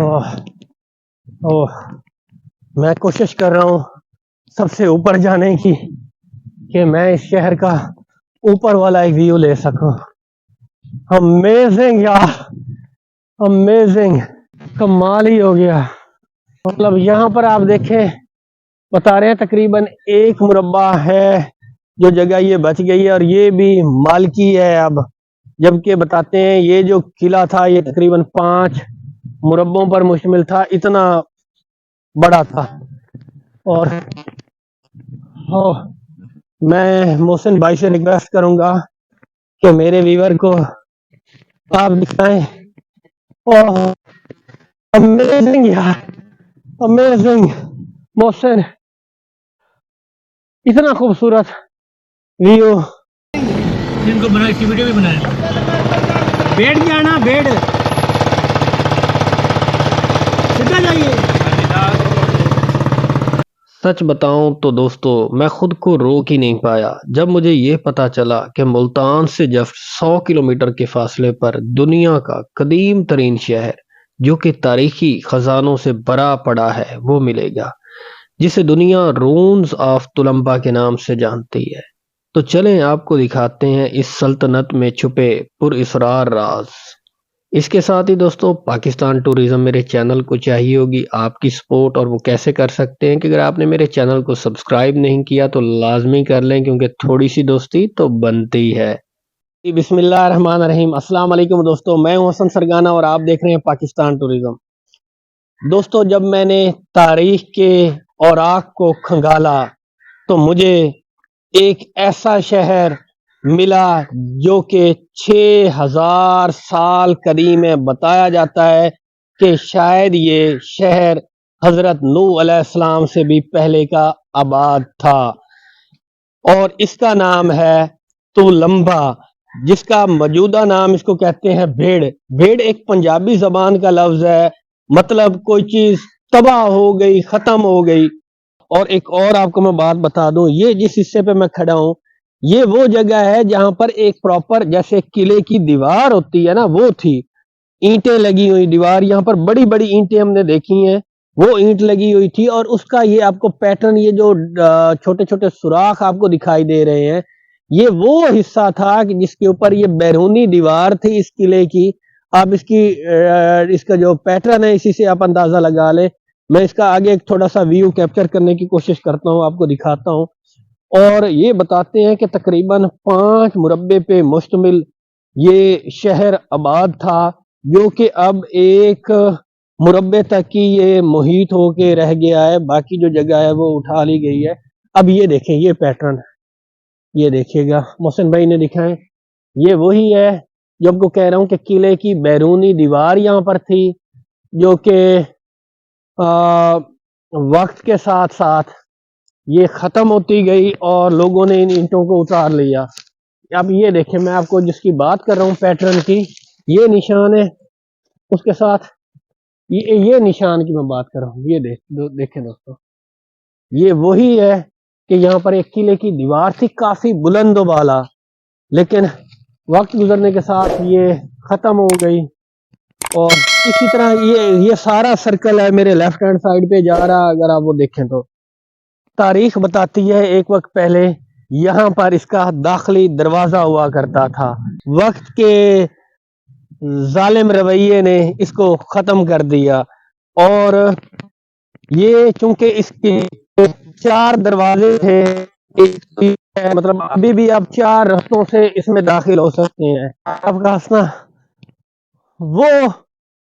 ओह ओह मैं कोशिश कर रहा हूँ सबसे ऊपर जाने की कि मैं इस शहर का ऊपर वाला एक व्यू ले सकूं। अमेजिंग यार, अमेजिंग, कमाल ही हो गया। मतलब यहाँ पर आप देखें, बता रहे हैं तकरीबन 1 मुरब्बा है जो जगह ये बच गई है, और ये भी मालकी है अब, जबकि बताते हैं ये जो किला था ये तकरीबन 5 मुरब्बों पर मुश्तमिल था, इतना बड़ा था। और मैं मोहसिन भाई से रिक्वेस्ट करूंगा कि मेरे व्यूअर को आप दिखाएं। ओह अमेजिंग यार, अमेजिंग मोहसिन, इतना खूबसूरत व्यू। जिनको बनाई की वीडियो भी बनाया। बैठ जाना, बैठ सीधा जाइए। सच बताऊं तो दोस्तों मैं खुद को रोक ही नहीं पाया जब मुझे ये पता चला कि मुल्तान से जस्ट 100 किलोमीटर के फासले पर दुनिया का कदीम तरीन शहर जो कि तारीखी खजानों से भरा पड़ा है वो मिलेगा, जिसे दुनिया रून्स ऑफ तुलंबा के नाम से जानती है। तो चलें आपको दिखाते हैं इस सल्तनत में छुपे पुरअसरार राज। इसके साथ ही दोस्तों पाकिस्तान टूरिज्म मेरे चैनल को चाहिए होगी आपकी सपोर्ट, और वो कैसे कर सकते हैं कि अगर आपने मेरे चैनल को सब्सक्राइब नहीं किया तो लाजमी कर लें, क्योंकि थोड़ी सी दोस्ती तो बनती है। बिस्मिल्लाहिर्रहमानिर्रहीम, अस्सलाम वालेकुम दोस्तों, मैं हूं हसन सरगाना और आप देख रहे हैं पाकिस्तान टूरिज्म। दोस्तों जब मैंने तारीख के औराक को खंगाला तो मुझे एक ऐसा शहर मिला जो कि 6000 साल कदीम है। बताया जाता है कि शायद ये शहर हजरत नूह अलैहिस्सलाम से भी पहले का आबाद था, और इसका नाम है तुलंबा, जिसका मौजूदा नाम इसको कहते हैं भेड़। भेड़ एक पंजाबी जबान का लफ्ज है, मतलब कोई चीज तबाह हो गई, खत्म हो गई। और एक और आपको मैं बात बता दूं, ये जिस हिस्से पे मैं खड़ा हूं ये वो जगह है जहां पर एक प्रॉपर जैसे किले की दीवार होती है ना, वो थी, ईंटें लगी हुई दीवार, यहाँ पर बड़ी बड़ी ईंटें हमने देखी हैं, वो ईंट लगी हुई थी। और उसका ये आपको पैटर्न, ये जो छोटे छोटे सुराख आपको दिखाई दे रहे हैं, ये वो हिस्सा था कि जिसके ऊपर ये बैरूनी दीवार थी इस किले की। आप इसका जो पैटर्न है इसी से आप अंदाजा लगा ले। मैं इसका आगे एक थोड़ा सा व्यू कैप्चर करने की कोशिश करता हूँ, आपको दिखाता हूँ। और ये बताते हैं कि तकरीबन 5 मुरब्बे पे मुश्तमिल ये शहर आबाद था, जो कि अब 1 मुरब्बे तक की ये मुहीत होके रह गया है, बाकी जो जगह है वो उठा ली गई है। अब ये देखें, ये पैटर्न, ये देखिएगा, मोहसिन भाई ने दिखाएं, ये वही है जो आपको कह रहा हूँ कि किले की बैरूनी दीवार यहाँ पर थी, जो कि वक्त के साथ साथ ये खत्म होती गई और लोगों ने इन ईंटों को उतार लिया। अब ये देखें, मैं आपको जिसकी बात कर रहा हूँ पैटर्न की, ये निशान है, उसके साथ ये निशान की मैं बात कर रहा हूँ। ये देखें दोस्तों, ये वही है कि यहाँ पर एक किले की दीवार थी काफी बुलंद वाला, लेकिन वक्त गुजरने के साथ ये खत्म हो गई। और इसी तरह ये सारा सर्कल है मेरे लेफ्ट हैंड साइड पे जा रहा, अगर आप वो देखें तो तारीख बताती है एक वक्त पहले यहाँ पर इसका दाखिली दरवाजा हुआ करता था। वक्त के जालिम रवैये ने इसको खत्म कर दिया, और ये चूंकि इसके 4 दरवाजे थे, मतलब अभी भी आप 4 रास्तों से इसमें दाखिल हो सकते हैं। आपका हंसना, वो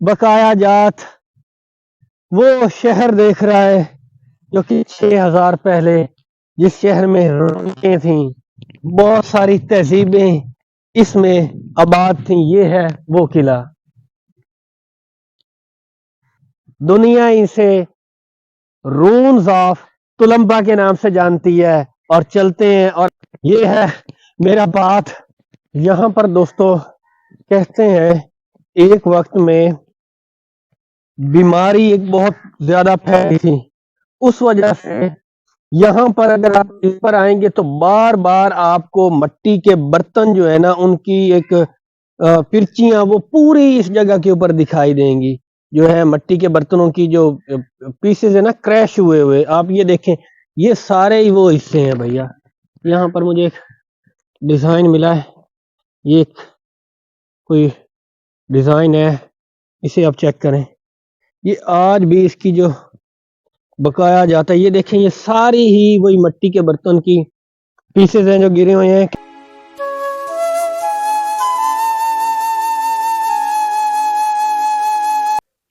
बकाया जात, वो शहर देख रहा है जो कि 6000 पहले जिस शहर में रौनकें थी, बहुत सारी तहजीबें इसमें आबाद थी, ये है वो किला। दुनिया इसे रून्स ऑफ तुलंबा के नाम से जानती है। और चलते हैं, और ये है मेरा बात। यहाँ पर दोस्तों कहते हैं एक वक्त में बीमारी एक बहुत ज्यादा फैली थी, उस वजह से यहाँ पर अगर आप इस पर आएंगे तो बार बार आपको मट्टी के बर्तन जो है ना, उनकी एक पिरचियां वो पूरी इस जगह के ऊपर दिखाई देंगी। جو ہے مٹی کے برتنوں کی جو پیسز ہے نا کریش ہوئے ہوئے، آپ یہ دیکھیں یہ سارے ہی وہ حصے ہیں بھیا. یہاں پر مجھے ایک ڈیزائن ملا ہے، یہ ایک کوئی ڈیزائن ہے، اسے آپ چیک کریں. یہ آج بھی اس کی جو بقایا جاتا ہے، یہ دیکھیں یہ ساری ہی وہی مٹی کے برتن کی پیسز ہیں جو گرے ہوئے ہیں.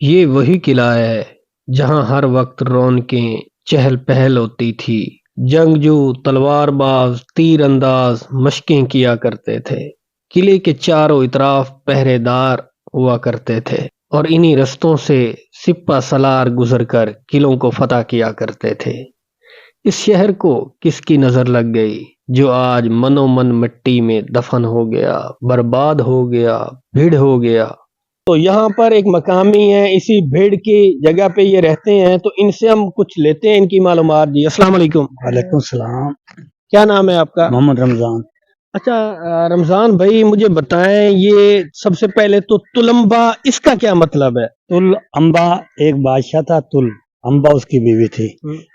یہ وہی قلعہ ہے جہاں ہر وقت رونقیں چہل پہل ہوتی تھی، جنگجو تلوار باز تیر انداز مشقیں کیا کرتے تھے، قلعے کے چاروں اطراف پہرے دار ہوا کرتے تھے اور انہی رستوں سے سپہ سالار گزر کر قلعوں کو فتح کیا کرتے تھے. اس شہر کو کس کی نظر لگ گئی جو آج منو من مٹی میں دفن ہو گیا، برباد ہو گیا، بھیڑ ہو گیا. تو یہاں پر ایک مقامی ہے، اسی بھیڑ کی جگہ پہ یہ رہتے ہیں، تو ان سے ہم کچھ لیتے ہیں ان کی معلومات. جی السلام علیکم. وعلیکم السلام. کیا نام ہے آپ کا؟ محمد رمضان. اچھا رمضان بھائی مجھے بتائیں، یہ سب سے پہلے تو تلمبا اس کا کیا مطلب ہے؟ تل امبا ایک بادشاہ تھا، تل امبا اس کی بیوی تھی،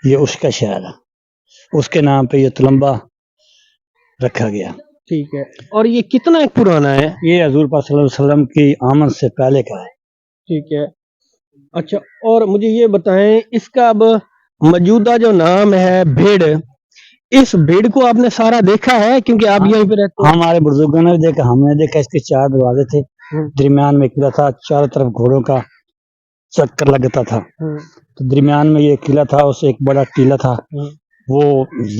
یہ اس کا شہر ہے، اس کے نام پہ یہ تلمبا رکھا گیا. ٹھیک ہے. اور یہ کتنا ایک پرانا ہے؟ یہ حضور پاک صلی اللہ علیہ وسلم کی آمد سے پہلے کا ہے. ٹھیک ہے. اچھا اور مجھے یہ بتائیں اس کا اب موجودہ جو نام ہے بھیڑ، اس بھیڑ کو آپ نے سارا دیکھا ہے کیونکہ آپ یہیں پہ رہتے ہیں؟ ہمارے بزرگوں نے دیکھا، ہم نے دیکھا. اس کے 4 دروازے تھے، درمیان میں قلعہ تھا، چاروں طرف گھوڑوں کا چکر لگتا تھا. تو درمیان میں یہ قلعہ تھا، اس سے ایک بڑا ٹیلا تھا، وہ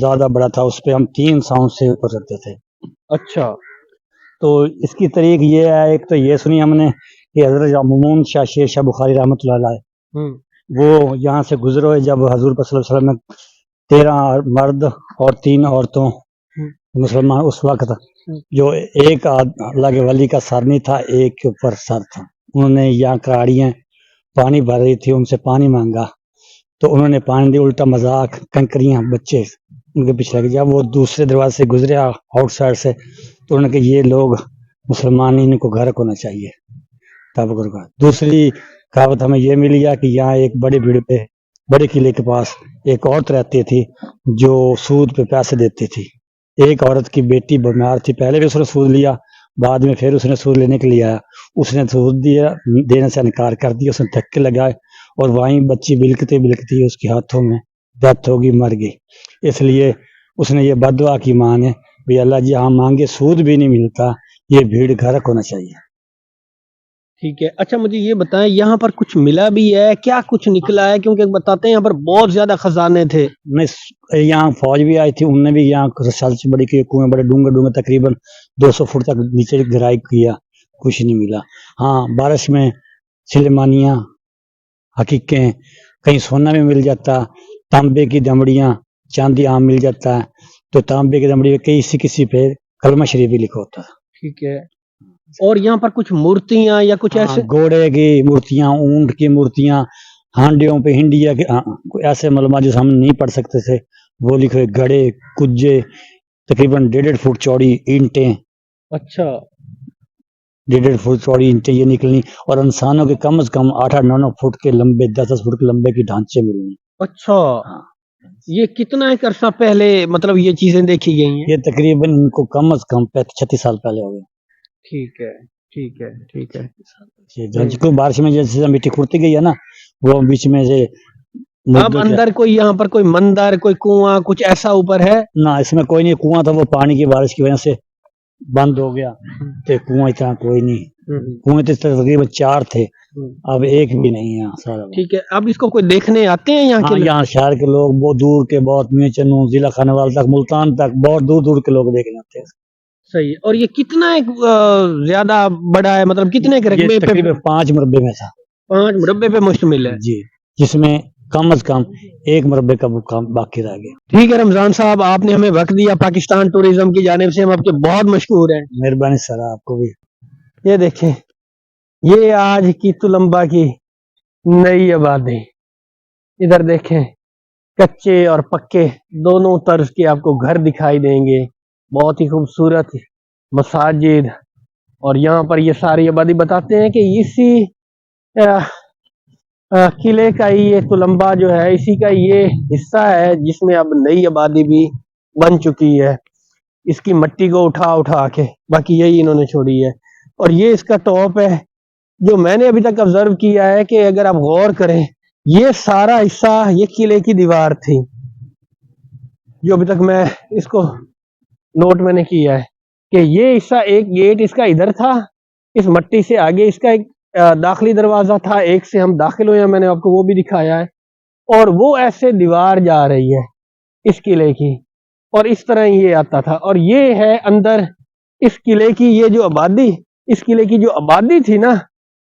زیادہ بڑا تھا، اس پہ ہم 3 ساؤنڈ سے اوپر رکھتے تھے. اچھا. تو اس کی طریق یہ ہے، ایک تو یہ سنی ہم نے کہ حضرت ممون شاہ شیر شاہ بخاری رحمۃ اللہ علیہ وہ یہاں سے گزرے ہوئے جب حضور صلی اللہ علیہ وسلم نے 13 مرد اور 3 عورتوں مسلمان، اس وقت جو ایک اللہ کے ولی کا سر نہیں تھا، ایک کے اوپر سر تھا، انہوں نے یہاں کراڑیاں پانی بھر رہی تھی، ان سے پانی مانگا تو انہوں نے پانی دی، الٹا مذاق کنکریاں بچے ان کے پیچھے لگے. جب وہ دوسرے دروازے سے گزرے آؤٹ سائڈ سے تو انہوں نے کہ یہ لوگ مسلمان، ان کو گھر ہونا چاہیے. تب دوسری کہاوت ہمیں یہ ملی ہے کہ یہاں ایک بڑی بھیڑ پہ بڑے قلعے کے پاس ایک عورت رہتی تھی جو سود پہ پیسے دیتی تھی. ایک عورت کی بیٹی بیمار تھی، پہلے بھی اس نے سود لیا، بعد میں پھر اس نے سود لینے کے لیے آیا، اس نے سود دیا دینے سے انکار کر دیا، اس نے دھکے لگائے اور وہیں بچی بلکتی بلکتی اس کے ہاتھوں میں ڈیتھ ہوگی، مر گئی. اس لیے اس نے یہ بد دعا کی ماں نے بھی اللہ جی ہم مانگے سود بھی نہیں ملتا، یہ بھیڑ گھرک ہونا چاہیے. ٹھیک ہے. اچھا مجھے یہ بتائیں یہاں پر کچھ ملا بھی ہے کیا، کچھ نکلا ہے؟ کیونکہ بتاتے ہیں یہاں پر بہت زیادہ خزانے تھے. یہاں فوج بھی آئی تھی، انہوں نے بھی یہاں ریسرچ بڑی کی، کنویں بڑے ڈونگے ڈونگے تقریباً 200 فٹ تک نیچے گہرائی کیا، کچھ نہیں ملا. ہاں بارش میں سلیمانیاں حقیقیں، کہیں سونا بھی مل جاتا، تانبے کی دمڑیاں چاندی عام مل جاتا ہے، تو تانبے کی دمڑی پہ کسی پہ کلمہ شریف بھی لکھا ہوتا ہے. ٹھیک ہے. اور یہاں پر کچھ مورتیاں یا کچھ ایسے گھوڑے کی مورتیاں، اونٹ کی مورتیاں، ہانڈیوں پہ ہنڈیا کے ایسے معلومات جو ہم نہیں پڑھ سکتے تھے وہ لکھے، گھڑے کجے تقریباً 1.5 فٹ چوڑی اینٹیں. اچھا 1.5 فٹ چوڑی اینٹیں یہ نکلنی، اور انسانوں کے کم از کم 8-9 فٹ کے لمبے، 10 فٹ کے لمبے کی ڈھانچے ملنی. اچھا یہ کتنا ایک عرصہ پہلے مطلب یہ چیزیں دیکھی گئی ہیں؟ یہ تقریباً ان کو کم از کم 36 سال پہلے ہو گئے. ٹھیک ہے ٹھیک ہے ٹھیک ہے. جو بارش میں جیسے مٹی کھڑتی گئی ہے نا، وہ بیچ میں سے اب اندر کوئی یہاں پر کوئی مندر، کوئی کنواں، کچھ ایسا اوپر ہے؟ نہ اس میں کوئی نہیں. کنواں تھا وہ پانی کی بارش کی وجہ سے بند ہو گیا، تو کنواں اتنا کوئی نہیں. کنویں تو تقریباً 4 تھے، اب ایک بھی نہیں ہے سارا. ٹھیک ہے. اب اس کو کوئی دیکھنے آتے ہیں یہاں کے؟ یہاں شہر کے لوگ بہت دور کے، بہت میچنوں ضلع خانوال تک، ملتان تک، بہت دور دور کے لوگ دیکھنے آتے ہیں. صحیح. اور یہ کتنا ایک زیادہ بڑا ہے، مطلب کتنے ایک رقبے پہ؟ تقریباً 5 مربے میں تھا. 5 مربے پہ مشتمل ہے جی، جس میں کم از کم 1 مربے کا کام باقی رہ گیا. ٹھیک ہے رمضان صاحب، آپ نے ہمیں وقت دیا، پاکستان ٹوریزم کی جانب سے ہم آپ کے بہت مشکور ہیں. مہربانی سر، آپ کو بھی. یہ دیکھیں یہ آج کی تلمبا کی نئی آبادی، ادھر دیکھیں کچے اور پکے دونوں طرز کے آپ کو گھر دکھائی دیں گے، بہت ہی خوبصورت مساجد. اور یہاں پر یہ ساری آبادی بتاتے ہیں کہ اسی किले का ही ये तुलंबा जो है, इसी का ये हिस्सा है जिसमें अब नई आबादी भी बन चुकी है। इसकी मट्टी को उठा उठा के, बाकी यही इन्होंने छोड़ी है। और ये इसका टॉप है। जो मैंने अभी तक ऑब्जर्व किया है कि अगर आप गौर करें, ये सारा हिस्सा ये किले की दीवार थी। जो अभी तक मैं इसको नोट मैंने किया है कि ये हिस्सा, एक गेट इसका इधर था, इस मट्टी से आगे इसका एक दाखिली दरवाजा था, एक से हम दाखिल हुए हैं, मैंने आपको वो भी दिखाया है। और वो ऐसे दीवार जा रही है इस किले की, और इस तरह ये आता था। और ये है अंदर इस किले की, ये जो आबादी, इस किले की जो आबादी थी ना,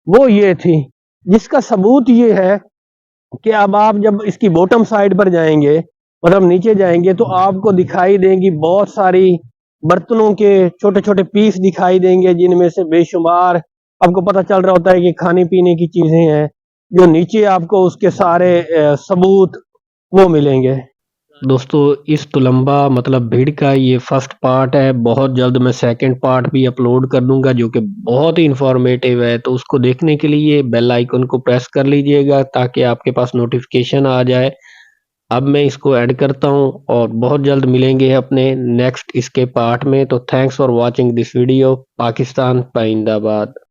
वो ये थी, जिसका सबूत ये है कि अब आप जब इसकी बॉटम साइड पर जाएंगे, मतलब नीचे जाएंगे, तो आपको दिखाई देंगी बहुत सारी बर्तनों के छोटे छोटे पीस दिखाई देंगे, जिनमें से बेशुमार आपको पता चल रहा होता है कि खाने पीने की चीजें हैं। जो नीचे आपको उसके सारे सबूत वो मिलेंगे। दोस्तों, इस तुलंबा मतलब भीड़ का ये फर्स्ट पार्ट है। बहुत जल्द मैं सेकंड पार्ट भी अपलोड कर दूंगा जो कि बहुत ही इंफॉर्मेटिव है। तो उसको देखने के लिए बेल आइकन को प्रेस कर लीजिएगा ताकि आपके पास नोटिफिकेशन आ जाए। अब मैं इसको ऐड करता हूँ और बहुत जल्द मिलेंगे अपने नेक्स्ट इसके पार्ट में। तो thanks for watching this video. Pakistan पाइंदाबाद।